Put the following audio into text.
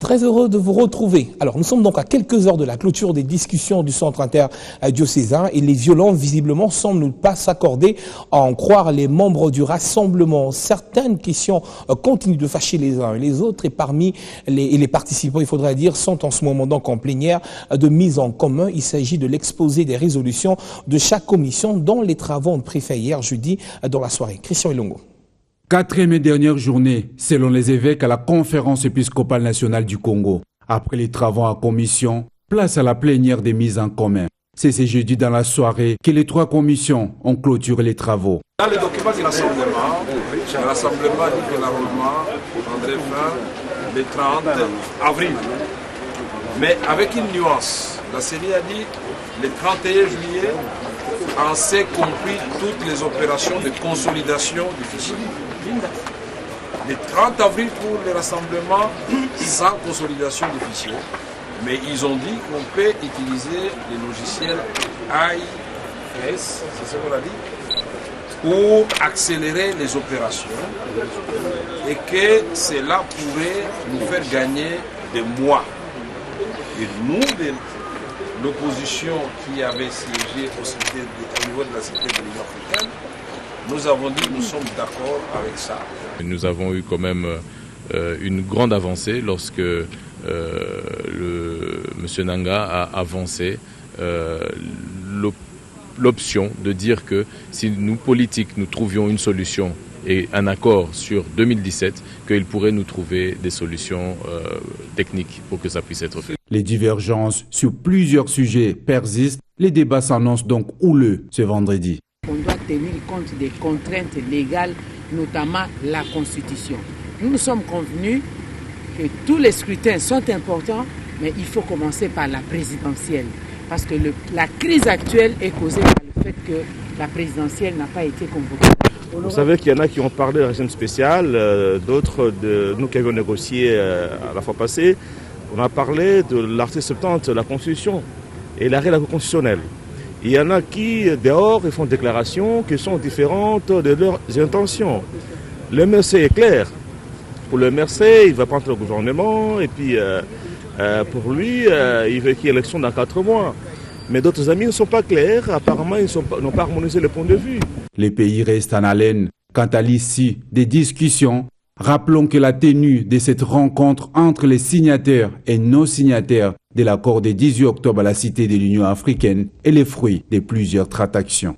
Très heureux de vous retrouver. Alors, nous sommes donc à quelques heures de la clôture des discussions du centre interdiocésain et les violents, visiblement, semblent ne pas s'accorder à en croire les membres du rassemblement. Certaines questions continuent de fâcher les uns et les autres et parmi les participants, il faudrait dire, sont en ce moment donc en plénière de mise en commun. Il s'agit de l'exposé des résolutions de chaque commission dont les travaux ont pris fin hier jeudi dans la soirée. Christian Ilongo. Quatrième et dernière journée, selon les évêques, à la conférence épiscopale nationale du Congo. Après les travaux en commission, place à la plénière des mises en commun. C'est ce jeudi dans la soirée que les trois commissions ont clôturé les travaux. Dans le document du rassemblement dit que l'enrôlement prendrait fin le 30 avril. Mais avec une nuance. La CENI a dit le 31 juillet, en s'est compris toutes les opérations de consolidation du fichier. Le 30 avril pour le rassemblement sans consolidation du fichier. Mais ils ont dit qu'on peut utiliser les logiciels AIS, c'est ce qu'on a dit, pour accélérer les opérations et que cela pourrait nous faire gagner des mois. Et nous, l'opposition qui avait siégé au niveau de la Cité de l'Union africaine, nous avons dit que nous sommes d'accord avec ça. Nous avons eu quand même une grande avancée lorsque M. Nanga a avancé l'option de dire que si nous, politiques, nous trouvions une solution et un accord sur 2017, qu'il pourrait nous trouver des solutions techniques pour que ça puisse être fait. Les divergences sur plusieurs sujets persistent. Les débats s'annoncent donc houleux ce vendredi. On doit tenir compte des contraintes légales, notamment la Constitution. Nous nous sommes convenus que tous les scrutins sont importants, mais il faut commencer par la présidentielle. Parce que la crise actuelle est causée par le fait que la présidentielle n'a pas été convoquée. Vous savez qu'il y en a qui ont parlé de régime spécial, d'autres de nous qui avions négocié à la fois passée. On a parlé de l'article 70 de la Constitution et l'arrêt constitutionnel. Il y en a qui, dehors, ils font des déclarations qui sont différentes de leurs intentions. Le MRC est clair. Pour le MRC, il va prendre le gouvernement et puis pour lui, il veut qu'il y ait élection dans 4 mois. Mais d'autres amis ne sont pas clairs. Apparemment, ils n'ont pas harmonisé le point de vue. Les pays restent en haleine. Quant à l'issue des discussions, rappelons que la tenue de cette rencontre entre les signataires et non-signataires de l'accord du 18 octobre à la Cité de l'Union africaine est le fruit de plusieurs tractations.